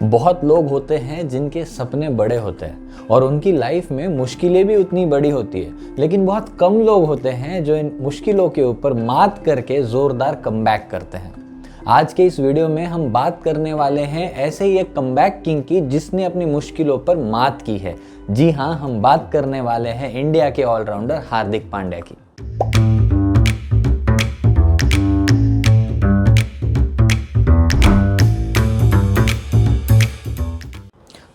बहुत लोग होते हैं जिनके सपने बड़े होते हैं और उनकी लाइफ में मुश्किलें भी उतनी बड़ी होती है, लेकिन बहुत कम लोग होते हैं जो इन मुश्किलों के ऊपर मात करके जोरदार कमबैक करते हैं। आज के इस वीडियो में हम बात करने वाले हैं ऐसे ही एक कमबैक किंग की जिसने अपनी मुश्किलों पर मात की है। जी हाँ, हम बात करने वाले हैं इंडिया के ऑलराउंडर हार्दिक पांड्या की।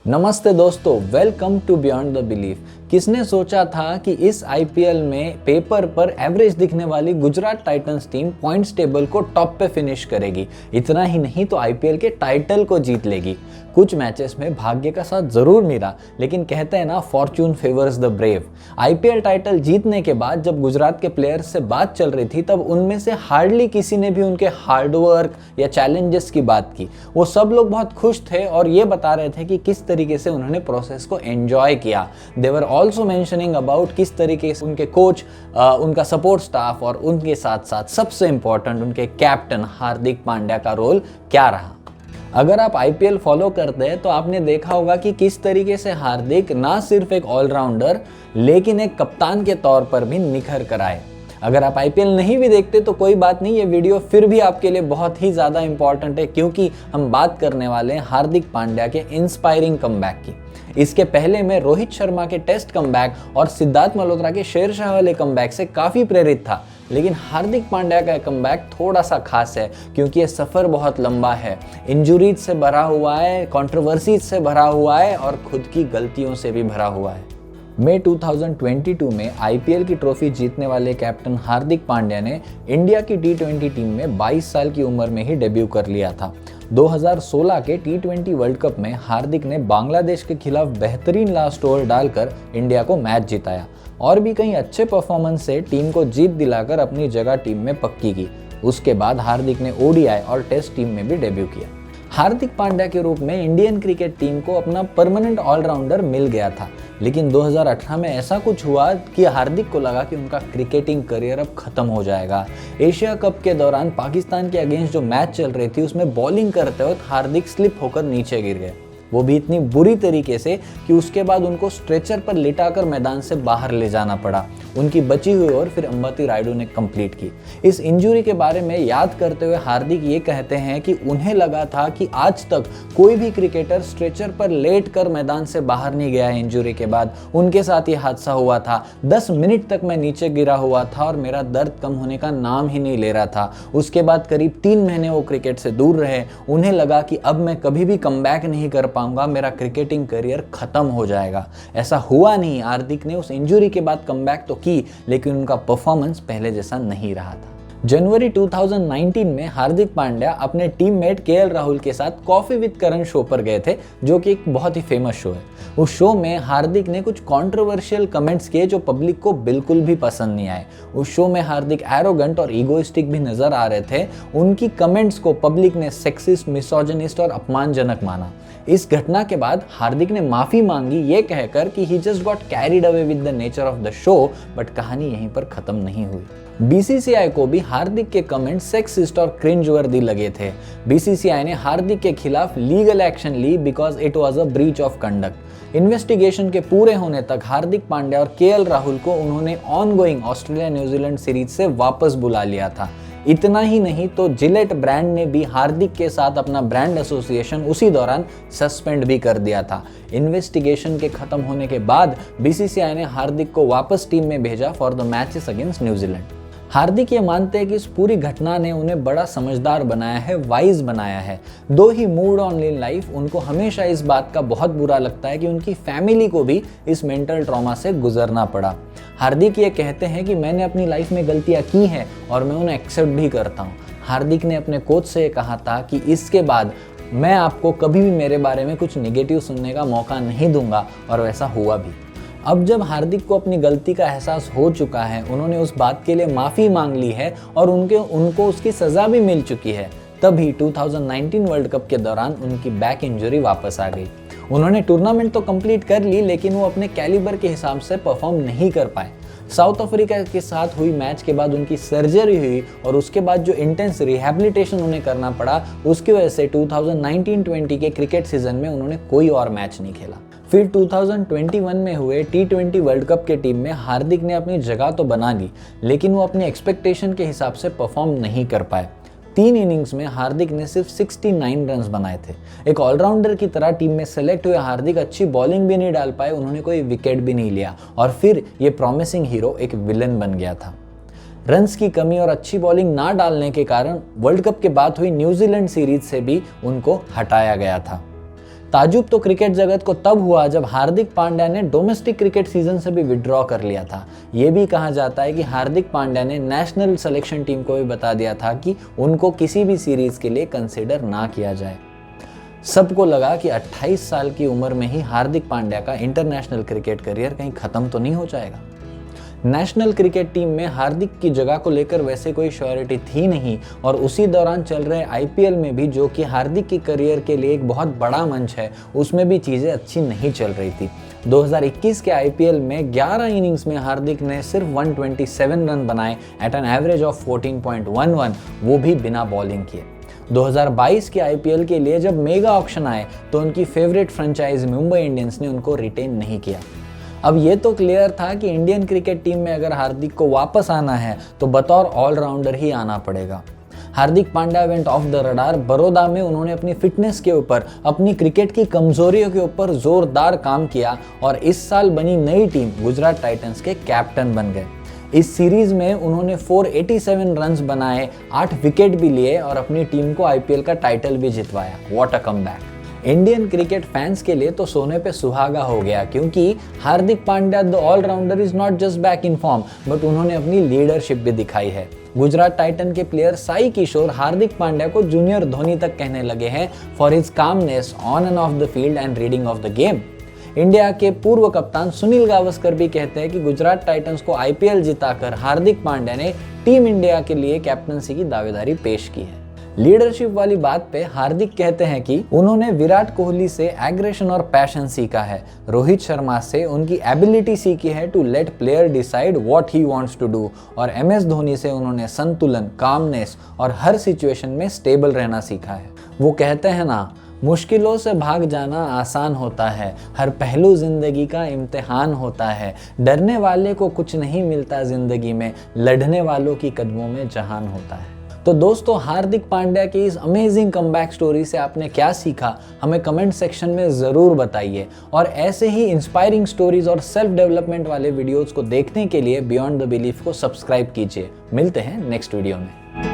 नमस्ते दोस्तों, welcome to beyond the belief. किसने सोचा था कि इस आईपीएल में पेपर पर एवरेज दिखने वाली Gujarat Titans team points table को टॉप पे फिनिश करेगी। इतना ही नहीं तो आईपीएल के टाइटल को जीत लेगी। कुछ मैचेस में भाग्य का साथ जरूर मिला, लेकिन कहते हैं ना, Fortune favours the brave. IPL title जीतने के बाद जब गुजरात के प्लेयर्स से बात चल रही थी तब उनमें से हार्डली किसी ने भी उनके हार्डवर्क या चैलेंजेस की बात की। वो सब लोग बहुत खुश थे और ये बता रहे थे कि किस तरीके से उन्होंने प्रोसेस को एंजॉय किया। दे वर ऑल्सो मेंशनिंग अबाउट किस तरीके से उनके कोच, उनका सपोर्ट स्टाफ और उनके साथ साथ सबसे इंपॉर्टेंट उनके कैप्टन हार्दिक पांड्या का रोल क्या रहा। अगर आप आईपीएल फॉलो करते हैं तो आपने देखा होगा कि किस तरीके से हार्दिक ना सिर्फ एक ऑलराउंडर लेकिन एक कप्तान के तौर पर भी निखर कर आए। अगर आप आईपीएल नहीं भी देखते तो कोई बात नहीं, ये वीडियो फिर भी आपके लिए बहुत ही ज़्यादा इंपॉर्टेंट है, क्योंकि हम बात करने वाले हैं हार्दिक पांड्या के इंस्पायरिंग कमबैक की। इसके पहले मैं रोहित शर्मा के टेस्ट कमबैक और सिद्धार्थ मल्होत्रा के शेरशाह वाले कमबैक से काफ़ी प्रेरित था, लेकिन हार्दिक पांड्या का कमबैक थोड़ा सा खास है क्योंकि ये सफ़र बहुत लंबा है, इंजुरीज से भरा हुआ है, कंट्रोवर्सीज से भरा हुआ है और खुद की गलतियों से भी भरा हुआ है। मई 2022 में आईपीएल की ट्रॉफी जीतने वाले कैप्टन हार्दिक पांड्या ने इंडिया की टी20 टीम में 22 साल की उम्र में ही डेब्यू कर लिया था। 2016 के टी20 वर्ल्ड कप में हार्दिक ने बांग्लादेश के खिलाफ बेहतरीन लास्ट ओवर डालकर इंडिया को मैच जिताया और भी कई अच्छे परफॉर्मेंस से टीम को जीत दिलाकर अपनी जगह टीम में पक्की की। उसके बाद हार्दिक ने ओडीआई और टेस्ट टीम में भी डेब्यू किया। हार्दिक पांड्या के रूप में इंडियन क्रिकेट टीम को अपना परमानेंट ऑलराउंडर मिल गया था, लेकिन 2018 में ऐसा कुछ हुआ कि हार्दिक को लगा कि उनका क्रिकेटिंग करियर अब खत्म हो जाएगा। एशिया कप के दौरान पाकिस्तान के अगेंस्ट जो मैच चल रही थी उसमें बॉलिंग करते वक्त हार्दिक स्लिप होकर नीचे गिर गए, वो भी इतनी बुरी तरीके से कि उसके बाद उनको स्ट्रेचर पर लिटाकर मैदान से बाहर ले जाना पड़ा। उनकी बची हुई ओवर फिर अंबती रायडू ने कंप्लीट की। इस इंजरी के बारे में याद करते हुए हार्दिक ये कहते हैं कि उन्हें लगा था कि आज तक कोई भी क्रिकेटर स्ट्रेचर पर लेट कर मैदान से बाहर नहीं गया है। इंजरी के बाद उनके साथ ये हादसा हुआ था। 10 मिनट तक मैं नीचे गिरा हुआ था और मेरा दर्द कम होने का नाम ही नहीं ले रहा था। उसके बाद करीब 3 महीने वो क्रिकेट से दूर रहे। उन्हें लगा कि अब मैं कभी भी कमबैक नहीं कर पाऊंगा, मेरा क्रिकेटिंग करियर खत्म हो जाएगा। ऐसा हुआ नहीं। हार्दिक ने उस इंजरी के बाद कमबैक तो की, लेकिन उनका परफॉर्मेंस पहले जैसा नहीं रहा था। जनवरी 2019 में हार्दिक पांड्या अपने टीममेट केएल राहुल के साथ कॉफी विद करण शो पर गए थे, जो कि एक बहुत ही फेमस शो है। उस शो में हार्दिक ने कुछ कंट्रोवर्शियल कमेंट्स किए जो पब्लिक को बिल्कुल भी पसंद नहीं आए। उस शो में हार्दिक एरोगेंट और ईगोइस्टिक भी नजर आ रहे थे। उनकी कमेंट्स को पब्लिक ने सेक्सिस्ट, मिसोजिनिस्ट और अपमानजनक माना। इस घटना के बाद हार्दिक ने माफी मांगी, ये कहकर कि he just got carried away with the nature of the show, but कहानी यहीं पर खत्म नहीं हुई। बीसीसीआई को भी हार्दिक के कमेंट सेक्सिस्ट और क्रिंजवर्दी लगे थे। बीसीसीआई ने हार्दिक के खिलाफ लीगल एक्शन ली because it was a breach of conduct. Investigation के पूरे होने तक हार्दिक पांड्या और केएल राहुल को उन्होंने ऑनगोइंग ऑस्ट्रेलिया न्यूजीलैंड सीरीज से वापस बुला लिया था। इतना ही नहीं तो जिलेट ब्रांड ने भी हार्दिक के साथ अपना ब्रांड एसोसिएशन उसी दौरान सस्पेंड भी कर दिया था। इन्वेस्टिगेशन के खत्म होने के बाद बीसीसीआई ने हार्दिक को वापस टीम में भेजा for the matches against New Zealand. हार्दिक ये मानते हैं कि इस पूरी घटना ने उन्हें बड़ा समझदार बनाया है, वाइज बनाया है। दो ही मूड ऑन इन लाइफ, उनको हमेशा इस बात का बहुत बुरा लगता है कि उनकी फैमिली को भी इस मेंटल ट्रॉमा से गुजरना पड़ा। हार्दिक ये कहते हैं कि मैंने अपनी लाइफ में गलतियां की हैं और मैं उन्हें एक्सेप्ट भी करता हूँ। हार्दिक ने अपने कोच से कहा था कि इसके बाद मैं आपको कभी भी मेरे बारे में कुछ निगेटिव सुनने का मौका नहीं दूंगा, और वैसा हुआ भी। अब जब हार्दिक को अपनी गलती का एहसास हो चुका है, उन्होंने उस बात के लिए माफ़ी मांग ली है और उनको उसकी सज़ा भी मिल चुकी है, तभी 2019 वर्ल्ड कप के दौरान उनकी बैक इंजरी वापस आ गई। उन्होंने टूर्नामेंट तो कंप्लीट कर ली, लेकिन वो अपने कैलिबर के हिसाब से परफॉर्म नहीं कर पाए। साउथ अफ्रीका के साथ हुई मैच के बाद उनकी सर्जरी हुई और उसके बाद जो इंटेंस रिहैबिलिटेशन उन्हें करना पड़ा, उसकी वजह से 2019-20 के क्रिकेट सीजन में उन्होंने कोई और मैच नहीं खेला। फिर 2021 में हुए T20 वर्ल्ड कप के टीम में हार्दिक ने अपनी जगह तो बना ली, लेकिन वो अपनी एक्सपेक्टेशन के हिसाब से परफॉर्म नहीं कर पाए। 3 इनिंग्स में हार्दिक ने सिर्फ 69 रन्स बनाए थे। एक ऑलराउंडर की तरह टीम में सेलेक्ट हुए हार्दिक अच्छी बॉलिंग भी नहीं डाल पाए, उन्होंने कोई विकेट भी नहीं लिया और फिर ये प्रॉमिसिंग हीरो एक विलन बन गया था। रन्स की कमी और अच्छी बॉलिंग ना डालने के कारण वर्ल्ड कप के बाद हुई न्यूजीलैंड सीरीज से भी उनको हटाया गया था। ताजुब तो क्रिकेट जगत को तब हुआ जब हार्दिक पांड्या ने डोमेस्टिक क्रिकेट सीजन से भी विड्रॉ कर लिया था। ये भी कहा जाता है कि हार्दिक पांड्या ने नेशनल सिलेक्शन टीम को भी बता दिया था कि उनको किसी भी सीरीज के लिए कंसिडर ना किया जाए। सबको लगा कि 28 साल की उम्र में ही हार्दिक पांड्या का इंटरनेशनल क्रिकेट करियर कहीं खत्म तो नहीं हो जाएगा। नेशनल क्रिकेट टीम में हार्दिक की जगह को लेकर वैसे कोई श्योरिटी थी नहीं और उसी दौरान चल रहे आईपीएल में भी, जो कि हार्दिक की करियर के लिए एक बहुत बड़ा मंच है, उसमें भी चीज़ें अच्छी नहीं चल रही थी। 2021 के आईपीएल में 11 इनिंग्स में हार्दिक ने सिर्फ 127 रन बनाए एट एन एवरेज ऑफ 14.11, वो भी बिना बॉलिंग किए। 2022 के आईपीएल के लिए जब मेगा ऑक्शन आए तो उनकी फेवरेट फ्रेंचाइज मुंबई इंडियंस ने उनको रिटेन नहीं किया। अब ये तो क्लियर था कि इंडियन क्रिकेट टीम में अगर हार्दिक को वापस आना है तो बतौर ऑलराउंडर ही आना पड़ेगा। Hardik Pandya went off the radar. Baroda में उन्होंने अपनी फिटनेस के ऊपर, अपनी क्रिकेट की कमजोरियों के ऊपर जोरदार काम किया और इस साल बनी नई टीम गुजरात टाइटंस के कैप्टन बन गए। इस सीरीज में उन्होंने 487 रन्स बनाए, 8 विकेट भी लिए और अपनी टीम को आईपीएल का टाइटल भी जितवाया। What a comeback. Indian cricket fans के लिए तो सोने पे सुहागा हो गया, क्योंकि Hardik Pandya the allrounder is not just back in form, but उन्होंने अपनी लीडरशिप भी दिखाई है। गुजरात टाइटन के प्लेयर साई किशोर हार्दिक पांड्या को जूनियर धोनी तक कहने लगे हैं for his calmness on and off the field and reading of the game. India के पूर्व कप्तान सुनील गावस्कर भी कहते हैं कि गुजरात टाइटंस को आईपीएल जिताकर हार्दिक पांड्या ने टीम इंडिया के लिए कैप्टनसी की दावेदारी पेश की है। लीडरशिप वाली बात पे हार्दिक कहते हैं कि उन्होंने विराट कोहली से एग्रेशन और पैशन सीखा है, रोहित शर्मा से उनकी एबिलिटी सीखी है to let player decide what he wants to do, और एमएस धोनी से उन्होंने संतुलन, कामनेस और हर सिचुएशन में स्टेबल रहना सीखा है। वो कहते हैं ना, मुश्किलों से भाग जाना आसान होता है, हर पहलू जिंदगी का इम्तिहान होता है, डरने वाले को कुछ नहीं मिलता जिंदगी में, लड़ने वालों की कदमों में जहान होता है। तो दोस्तों, हार्दिक पांड्या की इस अमेजिंग कमबैक स्टोरी से आपने क्या सीखा, हमें कमेंट सेक्शन में ज़रूर बताइए। और ऐसे ही इंस्पायरिंग स्टोरीज और सेल्फ डेवलपमेंट वाले वीडियोज़ को देखने के लिए बियॉन्ड द बिलीफ को सब्सक्राइब कीजिए। मिलते हैं नेक्स्ट वीडियो में।